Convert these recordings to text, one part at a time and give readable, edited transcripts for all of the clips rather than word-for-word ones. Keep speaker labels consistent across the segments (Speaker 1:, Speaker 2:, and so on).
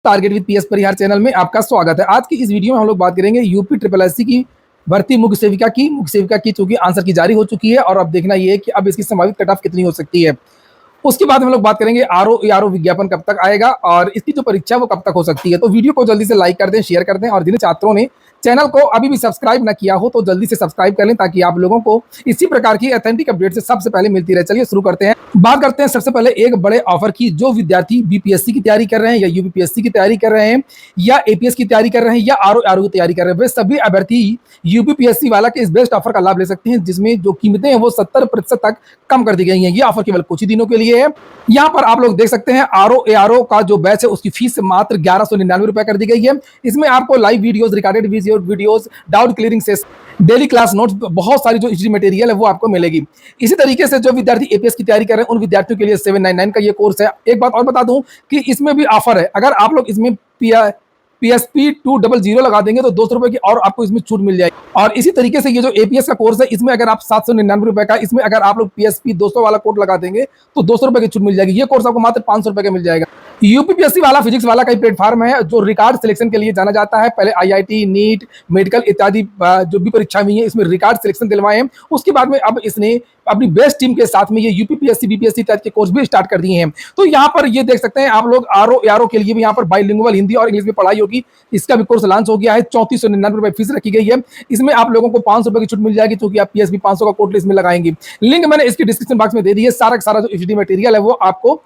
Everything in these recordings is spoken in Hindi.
Speaker 1: Target with PS Parihar channel में आपका स्वागत है। आज की इस वीडियो में हम लोग बात करेंगे यूपी ट्रिपल एससी की भर्ती मुख्य सेविका की चूंकि आंसर की जारी हो चुकी है और अब देखना ये है कि अब इसकी संभावित कट ऑफ कितनी हो सकती है। उसके बाद हम लोग बात करेंगे आरओ विज्ञापन कब तक आएगा और इसकी जो परीक्षा वो कब तक हो सकती है। तो वीडियो को जल्दी से लाइक कर दें, शेयर कर दें और जिन छात्रों ने चैनल को अभी भी सब्सक्राइब ना किया हो तो जल्दी से सब्सक्राइब कर लें ताकि आप लोगों को इसी प्रकार की ऑथेंटिक अपडेट से सबसे पहले मिलती रहे। चलिए शुरू करते हैं। बात करते हैं सबसे पहले एक बड़े ऑफर की। जो विद्यार्थी बीपीएससी की तैयारी कर रहे हैं या यूपीपीएससी की तैयारी कर रहे हैं या एपीएस की तैयारी कर रहे हैं या आरओ की तैयारी कर रहे हैं, वे सभी अभ्यर्थी यूपीपीएससी वाला के इस बेस्ट ऑफर का लाभ ले सकते हैं, जिसमें जो कीमतें हैं वो 70% तक कम कर दी गई हैं। ये ऑफर केवल कुछ ही दिनों के लिए है। यहाँ पर आप लोग देख सकते हैं आरओ का जो बैच है उसकी फीस मात्र 1199 रुपए कर दी गई है। इसमें आपको live videos, recorded videos, doubt clearing session, daily class notes, बहुत सारी जो हिस्ट्री मटेरियल है वो आपको मिलेगी। इसी तरीके से जो विद्यार्थी एपीएस की तैयारी कर रहे हैं उन विद्यार्थियों के लिए 799 का ये कोर्स है। एक बात और बता दूं कि इसमें भी ऑफर है। अगर आप लोग इसमें PSP 200 लगा देंगे तो 200 रुपए की और आपको इसमें छूट मिल जाएगी। और इसी तरीके से ये जो एपीएस का कोर्स है इसमें अगर आप 799 रुपए का, इसमें अगर आप लोग PSP 200 वाला कोड लगा देंगे तो 200 रुपए की छूट मिल जाएगी। ये कोर्स आपको मात्र 500 रुपए का मिल जाएगा। यूपीपीएससी वाला फिजिक्स वाला का ही प्लेटफॉर्म है जो रिकॉर्ड सिलेक्शन के लिए जाना जाता है। पहले आईआईटी, नीट, मेडिकल इत्यादि जो भी परीक्षाएं हुई हैं इसमें रिकॉर्ड सिलेक्शन दिलवाए हैं। उसके बाद में अब इसने अपनी बेस्ट टीम के साथ में ये यूपीपीएससी, बीपीएससी टाइप के कोर्स भी स्टार्ट कर दिए हैं। तो यहाँ पर ये देख सकते हैं आप लोग आरओ के लिए भी यहाँ पर बाइलिंगुअल हिंदी और इंग्लिश में पढ़ाई होगी। इसका भी कोर्स लॉन्च हो गया है। 3499 रुपए फीस रखी गई है। इसमें आप लोगों को 500 रुपए की छूट मिल जाएगी क्योंकि आप पीएसपी 500 का कोड इसमें लगाएंगे। लिंक मैंने इसकी डिस्क्रिप्शन बॉक्स में दे दी है। सारा जो हिस्ट्री मटेरियल है वो आपको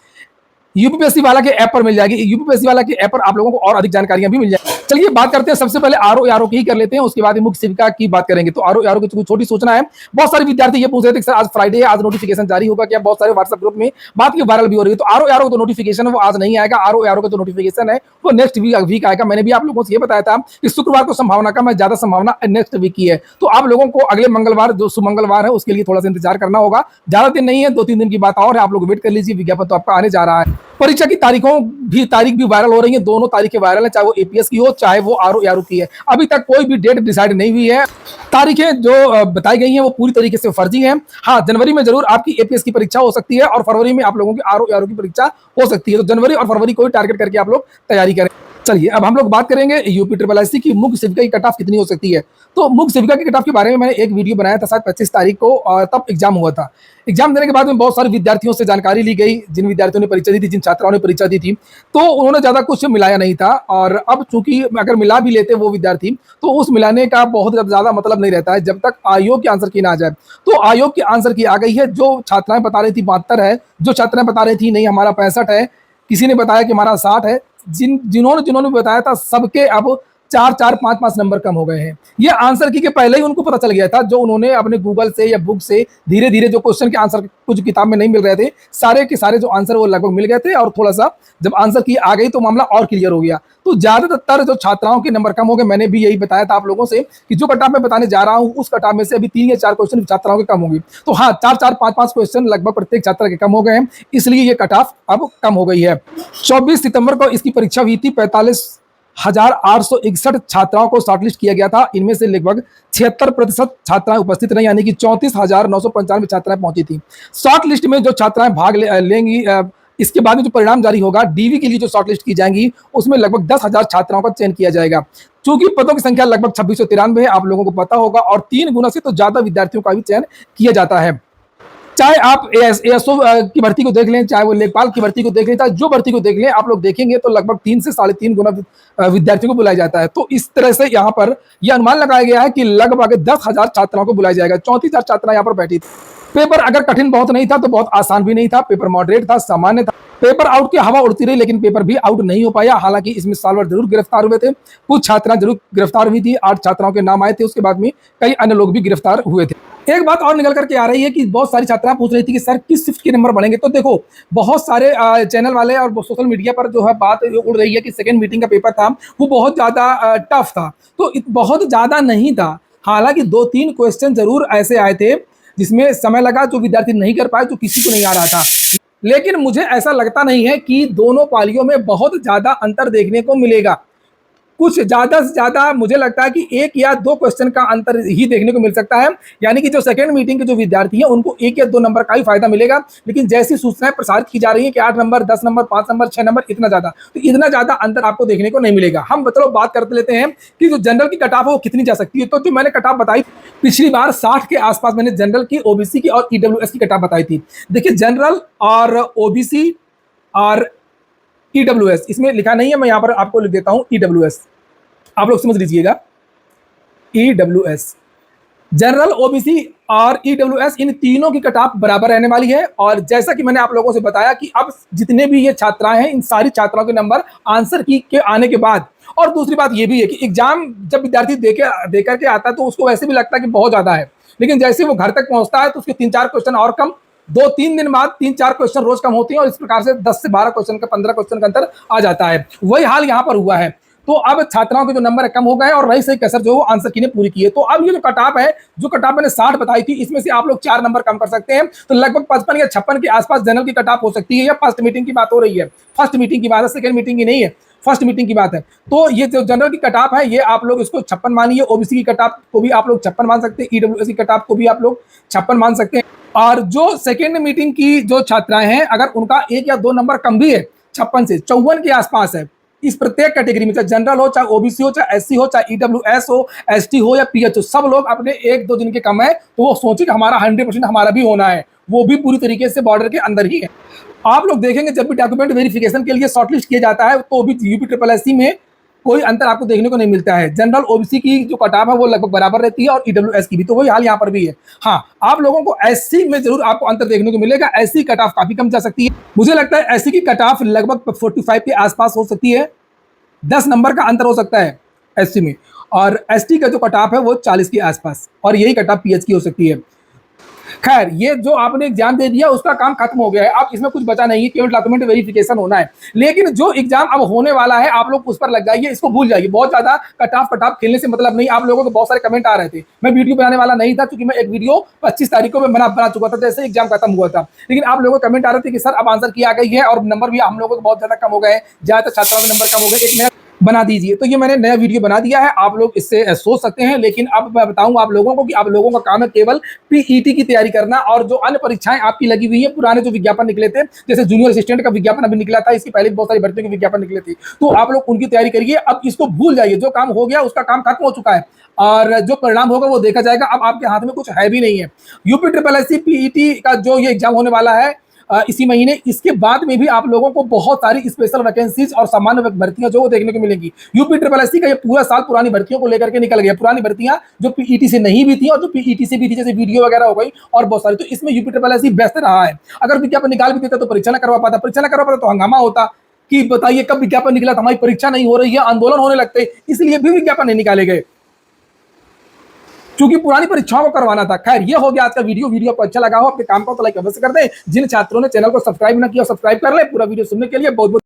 Speaker 1: यूपीपीएससी वाला के ऐप पर मिल जाएगी। यूपीपीएससी वाला के ऐप पर आप लोगों को और अधिक जानकारियां भी मिल जाएगी। चलिए बात करते हैं सबसे पहले आरओ की ही कर लेते हैं, उसके बाद मुख्य सेविका की बात करेंगे। तो आरओ की छोटी सूचना है। बहुत सारे विद्यार्थी ये पूछ रहे थे सर आज फ्राइडे है, आज नोटिफिकेशन जारी होगा क्या? बहुत सारे व्हाट्सएप ग्रुप में बात की वायरल भी हो रही है। तो आरओ का नोटिफिकेशन है वो आज नहीं आएगा। आरओ का जो नोटिफिकेशन है वो नेक्स्ट वीक आएगा। मैंने भी आप लोगों से ये बताया था कि शुक्रवार को संभावना का, मैं ज्यादा संभावना नेक्स्ट वीक की है। तो आप लोगों को अगले मंगलवार जो सुमंगलवार है उसके लिए थोड़ा सा इंतजार करना होगा। ज्यादा दिन नहीं है, 2-3 दिन की बात और है। आप लोग वेट कर लीजिए, विज्ञापन तो आपका आने जा रहा है। परीक्षा की तारीख भी वायरल हो रही है। दोनों तारीखें वायरल है, चाहे वो एपीएस की हो चाहे वो आरओ की है। अभी तक कोई भी डेट डिसाइड नहीं हुई है। तारीखें जो बताई गई हैं वो पूरी तरीके से फर्जी हैं। हाँ, जनवरी में जरूर आपकी एपीएस की परीक्षा हो सकती है और फरवरी में आप लोगों की आरओ की परीक्षा हो सकती है। तो जनवरी और फरवरी को टारगेट करके आप लोग तैयारी करें। चलिए अब हम लोग बात करेंगे यूपी ट्रिपल एससी की मुख्य सेविका की कट ऑफ कितनी हो सकती है। तो मुख्य सेविका की कट ऑफ के बारे में मैंने एक वीडियो बनाया था शायद 25 तारीख को, और तब एग्जाम हुआ था। एग्जाम देने के बाद में बहुत सारे विद्यार्थियों से जानकारी ली गई, जिन विद्यार्थियों ने परीक्षा दी थी, जिन छात्राओं ने परीक्षा दी थी, तो उन्होंने ज्यादा कुछ मिलाया नहीं था। और अब चूंकि अगर मिला भी लेते वो विद्यार्थी तो उस मिलाने का बहुत ज्यादा मतलब नहीं रहता है जब तक आयोग के आंसर की ना आ जाए। तो आयोग की आंसर की आ गई है। जो छात्राएं बता रही थी 72 है, जो छात्राएं बता रही थी नहीं हमारा 65 है, किसी ने बताया कि हमारा 60 है, जिन्होंने बताया था सबके अब 4-4, 5-5 नंबर कम हो गए हैं। ये आंसर की के पहले ही उनको पता चल गया था। जो उन्होंने अपने गूगल से या बुक से धीरे धीरे जो क्वेश्चन के आंसर कुछ किताब में नहीं मिल रहे थे, सारे के सारे जो आंसर वो लगभग मिल गए थे। और थोड़ा सा जब आंसर की आ गई तो मामला और क्लियर हो गया। तो ज्यादातर जो छात्राओं के नंबर कम हो गए, मैंने भी यही बताया था आप लोगों से कि जो कट ऑफ मैं बताने जा रहा हूँ उस कट ऑफ में से अभी 3 या 4 क्वेश्चन छात्राओं के कम होंगे। तो हाँ, 4-4, 5-5 क्वेश्चन लगभग प्रत्येक छात्र के कम हो गए हैं, इसलिए ये कट ऑफ अब कम हो गई है। 24 सितंबर को इसकी परीक्षा हुई थी। 45,861 छात्राओं को शॉर्टलिस्ट किया गया था। इनमें से लगभग 76% छात्राएं उपस्थित रही, यानी कि 34,995 छात्राएं पहुंची थी। शॉर्ट लिस्ट में जो छात्राएं भाग लेंगी, इसके बाद में जो परिणाम जारी होगा डीवी के लिए जो शॉर्टलिस्ट की जाएंगी उसमें लगभग 10,000 छात्राओं का चयन किया जाएगा। चूंकि पदों की संख्या लगभग 2693 है, आप लोगों को पता होगा, और 3 गुना से तो ज्यादा विद्यार्थियों का भी चयन किया जाता है। चाहे आप एएसओ की भर्ती को देख लें, चाहे वो लेखपाल की भर्ती को देख लें, चाहे जो भर्ती को देख लें, आप लोग देखेंगे तो लगभग 3 से 3.5 गुना विद्यार्थियों को बुलाया जाता है। तो इस तरह से यहाँ पर यह अनुमान लगाया गया है कि लगभग 10,000 छात्राओं को बुलाया जाएगा। 34,000 छात्रा यहाँ पर बैठी थी। पेपर अगर कठिन बहुत नहीं था तो बहुत आसान भी नहीं था। पेपर मॉडरेट था, सामान्य था। पेपर आउट की हवा उड़ती रही लेकिन पेपर भी आउट नहीं हो पाया। हालांकि इसमें सॉल्वर जरूर गिरफ्तार हुए थे, कुछ छात्राएं जरूर गिरफ्तार हुई थी। 8 छात्राओं के नाम आए थे, उसके बाद में कई अन्य लोग भी गिरफ्तार हुए थे। एक बात और निकल करके आ रही है कि बहुत सारी छात्राएं पूछ रही थी कि सर किस शिफ्ट के नंबर बढ़ेंगे। तो देखो, बहुत सारे चैनल वाले और सोशल मीडिया पर जो है बात उड़ रही है कि सेकंड मीटिंग का पेपर था वो बहुत ज्यादा टफ था। तो बहुत ज्यादा नहीं था। हालांकि 2-3 क्वेश्चन जरूर ऐसे आए थे जिसमें समय लगा, जो विद्यार्थी नहीं कर पाए, जो किसी को नहीं आ रहा था। लेकिन मुझे ऐसा लगता नहीं है कि दोनों पालियों में बहुत ज्यादा अंतर देखने को मिलेगा। कुछ ज़्यादा से ज़्यादा मुझे लगता है कि 1 या 2 क्वेश्चन का अंतर ही देखने को मिल सकता है। यानी कि जो सेकंड मीटिंग के जो विद्यार्थी हैं उनको 1 या 2 नंबर का ही फ़ायदा मिलेगा। लेकिन जैसी सूचनाएँ प्रसारित की जा रही हैं कि 8 नंबर, 10 नंबर, 5 नंबर, 6 नंबर इतना ज़्यादा, तो इतना ज़्यादा अंतर आपको देखने को नहीं मिलेगा। हम चलो बात करते लेते हैं कि जो जनरल की कट ऑफ है वो कितनी जा सकती है। तो जो मैंने कट ऑफ बताई पिछली बार 60 के आस-पास मैंने जनरल की, ओबीसी की और ईडब्ल्यूएस की कट ऑफ बताई थी। देखिए जनरल और ओबीसी और ईडब्ल्यूएस इसमें लिखा नहीं है, मैं यहाँ पर आपको लिख देता हूँ ईडब्ल्यूएस, आप लोग समझ लीजिएगा। ईडब्ल्यूएस, जनरल, ओबीसी और ईडब्ल्यूएस इन तीनों की कट ऑफ बराबर रहने वाली है। और जैसा कि मैंने आप लोगों से बताया कि अब जितने भी ये छात्राएं हैं इन सारी छात्राओं के नंबर आंसर की के आने के बाद, और दूसरी बात ये भी है कि एग्जाम जब विद्यार्थी दे करके आता है तो उसको वैसे भी लगता है कि बहुत ज्यादा है, लेकिन जैसे वो घर तक पहुंचता है तो उसके 3-4 क्वेश्चन और कम, 2-3 दिन बाद 3-4 क्वेश्चन रोज कम होते हैं और इस प्रकार से 10 से 12 क्वेश्चन का 15 क्वेश्चन का अंतर आ जाता है। वही हाल यहाँ पर हुआ है। तो अब छात्राओं के जो नंबर है कम हो गए और वही सही कसर जो आंसर की ने पूरी की है। तो अब ये जो कट ऑफ है, जो कट ऑफ मैंने 60 बताई थी, इसमें से आप लोग 4 नंबर कम कर सकते हैं, तो लगभग 55 या 56 के आसपास जनरल की कट ऑफ हो सकती है। या फर्स्ट मीटिंग की बात हो रही है, फर्स्ट मीटिंग की बात है, सेकंड मीटिंग की नहीं है, फर्स्ट मीटिंग की बात है। तो ये जो जनरल की कट ऑफ है ये आप लोग इसको 56 मानिए, ओबीसी की कट ऑफ को भी आप लोग 56 मान सकते हैं, ईडब्ल्यूएस की कट ऑफ को भी आप लोग 56 मान सकते हैं। और जो सेकेंड मीटिंग की जो छात्राएं हैं अगर उनका 1 या 2 नंबर कम भी है 56 से 54 के आसपास है, इस प्रत्येक कैटेगरी में, चाहे जनरल हो, चाहे ओबीसी हो, चाहे एससी हो, चाहे ईडब्ल्यूएस हो, एसटी हो या पीएच हो, सब लोग अपने 1-2 दिन के कम है तो वो सोचे कि हमारा 100% हमारा भी होना है, वो भी पूरी तरीके से बॉर्डर के अंदर ही है। आप लोग देखेंगे जब भी डॉक्यूमेंट वेरिफिकेशन के लिए शॉर्टलिस्ट किया जाता है तो भी यूपी ट्रिपल एससी में कोई अंतर आपको देखने को नहीं मिलता है। जनरल ओबीसी की जो कट ऑफ है वो लगभग बराबर रहती है और ईडब्ल्यूएस की भी, तो वही हाल यहाँ पर भी है। हाँ, आप लोगों को एससी में जरूर आपको अंतर देखने को मिलेगा, एससी कट ऑफ काफी कम जा सकती है। मुझे लगता है एससी की कट ऑफ लगभग 45 के आसपास हो सकती है, 10 नंबर का अंतर हो सकता है एससी में, और एसटी का जो कट ऑफ है वो 40 के आसपास, और यही कट ऑफ पीएच की हो सकती है। खैर, ये जो आपने एग्जाम दे दिया उसका काम खत्म हो गया है, अब इसमें कुछ बचा नहीं है, केवल डॉक्यूमेंट वेरिफिकेशन होना है। लेकिन जो एग्जाम अब होने वाला है आप लोग उस पर लग जाइए, इसको भूल जाइए। बहुत ज्यादा कट ऑफ खेलने से मतलब नहीं। आप लोगों को बहुत सारे कमेंट आ रहे थे, मैं वीडियो बनाने वाला नहीं था क्योंकि मैं एक वीडियो 25 तारीख को मैं बना चुका था जैसे एग्जाम खत्म हुआ था। लेकिन आप लोगों को कमेंट आ रहे थे कि सर अब आंसर की आ गई है और नंबर भी हम लोगों को बहुत ज्यादा कम हो गए, ज्यादातर छात्रों के नंबर कम हो गए, एक नया बना दीजिए। तो ये मैंने नया वीडियो बना दिया है, आप लोग इससे सोच सकते हैं। लेकिन अब मैं बताऊं आप लोगों को कि आप लोगों का काम है केवल पीईटी की तैयारी करना, और जो अन्य परीक्षाएं आपकी लगी हुई है, पुराने जो विज्ञापन निकले थे, जैसे जूनियर असिस्टेंट का विज्ञापन अभी निकला था, इसकी पहले बहुत सारी भर्तियों के विज्ञापन निकले थे, तो आप लोग उनकी तैयारी करिए। अब इसको भूल जाइए, जो काम हो गया उसका काम खत्म हो चुका है और जो परिणाम होगा वो देखा जाएगा। अब आपके हाथ में कुछ है भी नहीं है। यूपी ट्रिपल एससी पीईटी का जो ये एग्जाम होने वाला है इसी महीने, इसके बाद में भी आप लोगों को बहुत सारी स्पेशल वैकेंसीज और सामान्य भर्तियां जो देखने को मिलेंगी। यूपी ट्रिपल एससी का ये पूरा साल पुरानी भर्तियों को लेकर के निकल गया, पुरानी भर्तियां जो पीईटी से नहीं भी थी और जो पीईटी से भी थी, जैसे वीडियो वगैरह हो गई और बहुत सारी, तो इसमें यूपी ट्रिपल एससी बेस्ट रहा है। अगर विज्ञापन निकाल भी देता तो परीक्षा न करवा पाता, परीक्षा न करवा पाता तो हंगामा होता कि बताइए कब विज्ञापन निकला था, हमारी परीक्षा नहीं हो रही है, आंदोलन होने लगते, इसलिए भी विज्ञापन नहीं निकाले गए क्योंकि पुरानी परीक्षाओं को करवाना था। खैर, ये हो गया आज का वीडियो को अच्छा लगा हो, अपने काम को तो लाइक अवश्य कर दें। जिन छात्रों ने चैनल को सब्सक्राइब ना किया सब्सक्राइब कर ले। पूरा वीडियो सुनने के लिए बहुत बहुत